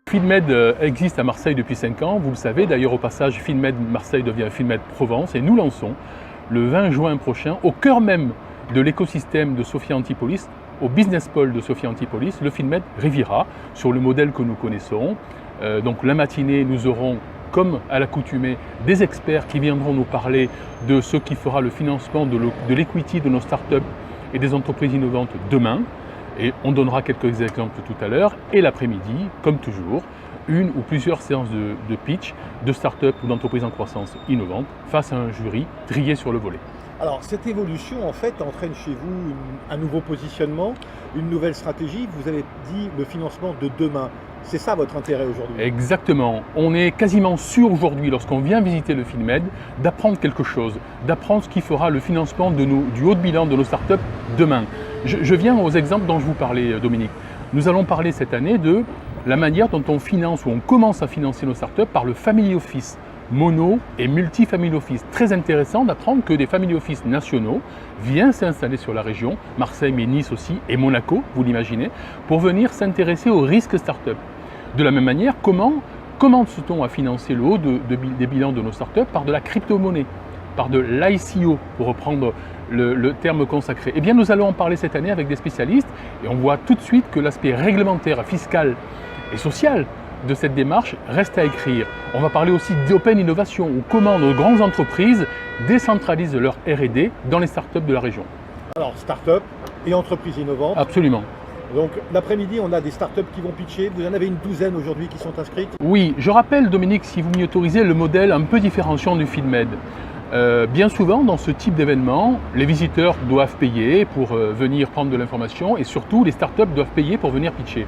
FinMed existe à Marseille depuis 5 ans, vous le savez. D'ailleurs, au passage, FinMed Marseille devient FinMed Provence et nous lançons le 20 juin prochain, au cœur même de l'écosystème de Sophia Antipolis, au Business Pole de Sophia Antipolis, le FinMed Riviera, sur le modèle que nous connaissons. Donc la matinée, nous aurons, comme à l'accoutumée, des experts qui viendront nous parler de ce qui fera le financement de l'equity de nos startups et des entreprises innovantes demain. Et on donnera quelques exemples tout à l'heure. Et l'après-midi, comme toujours, une ou plusieurs séances de pitch de start-up ou d'entreprises en croissance innovantes face à un jury trié sur le volet. Alors cette évolution en fait entraîne chez vous un nouveau positionnement, une nouvelle stratégie. Vous avez dit le financement de demain. C'est ça votre intérêt aujourd'hui? Exactement. On est quasiment sûr aujourd'hui, lorsqu'on vient visiter le FinMed, d'apprendre quelque chose, d'apprendre ce qui fera le financement du haut de bilan de nos startups demain. Je viens aux exemples dont je vous parlais, Dominique. Nous allons parler cette année de la manière dont on finance ou on commence à financer nos startups par le Family Office, mono et multi-family office. Très intéressant d'apprendre que des family office nationaux viennent s'installer sur la région, Marseille mais Nice aussi et Monaco, vous l'imaginez, pour venir s'intéresser aux risques startups. De la même manière, comment commence-t-on à financer le haut des bilans de nos startups? Par de la crypto-monnaie, par de l'ICO, pour reprendre le terme consacré. Eh bien, nous allons en parler cette année avec des spécialistes et on voit tout de suite que l'aspect réglementaire, fiscal et social de cette démarche reste à écrire. On va parler aussi d'open innovation, ou comment nos grandes entreprises décentralisent leur R&D dans les startups de la région. Alors, start-up et entreprises innovantes. Absolument. Donc l'après-midi, on a des startups qui vont pitcher. Vous en avez une douzaine aujourd'hui qui sont inscrites? Oui, je rappelle, Dominique, si vous m'y autorisez, le modèle un peu différenciant du FinMed. Bien souvent, dans ce type d'événement, les visiteurs doivent payer pour venir prendre de l'information et surtout, les startups doivent payer pour venir pitcher.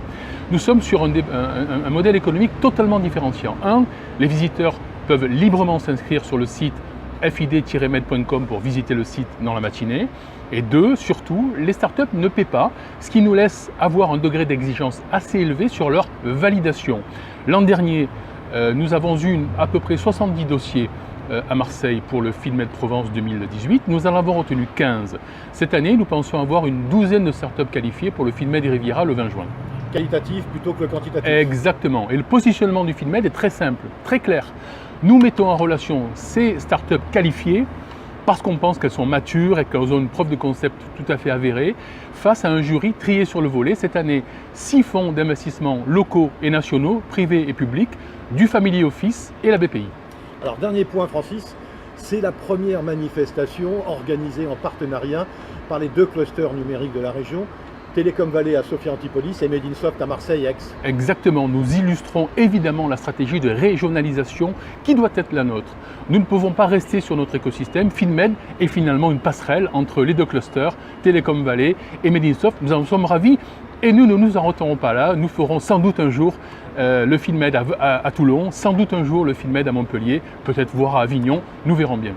Nous sommes sur un modèle économique totalement différenciant. Les visiteurs peuvent librement s'inscrire sur le site fid-med.com pour visiter le site dans la matinée. Et surtout, les startups ne paient pas, ce qui nous laisse avoir un degré d'exigence assez élevé sur leur validation. L'an dernier, nous avons eu à peu près 70 dossiers à Marseille pour le FinMed Provence 2018. Nous en avons retenu 15. Cette année, nous pensons avoir une douzaine de startups qualifiées pour le FinMed Riviera le 20 juin. Qualitatif plutôt que le quantitatif. Exactement. Et le positionnement du FinMed est très simple, très clair. Nous mettons en relation ces startups qualifiées parce qu'on pense qu'elles sont matures et qu'elles ont une preuve de concept tout à fait avérée, face à un jury trié sur le volet. Cette année, 6 fonds d'investissement locaux et nationaux, privés et publics, du Family Office et la BPI. Alors, dernier point, Francis, c'est la première manifestation organisée en partenariat par les 2 clusters numériques de la région, Télécom Valley à Sophia Antipolis et Made in Soft à Marseille-Aix. Exactement, nous illustrons évidemment la stratégie de régionalisation qui doit être la nôtre. Nous ne pouvons pas rester sur notre écosystème. FinMed est finalement une passerelle entre les 2 clusters, Télécom Valley et Made in Soft. Nous en sommes ravis et nous ne nous arrêterons pas là. Nous ferons sans doute un jour le FinMed à Toulon, sans doute un jour le FinMed à Montpellier, peut-être voire à Avignon, nous verrons bien.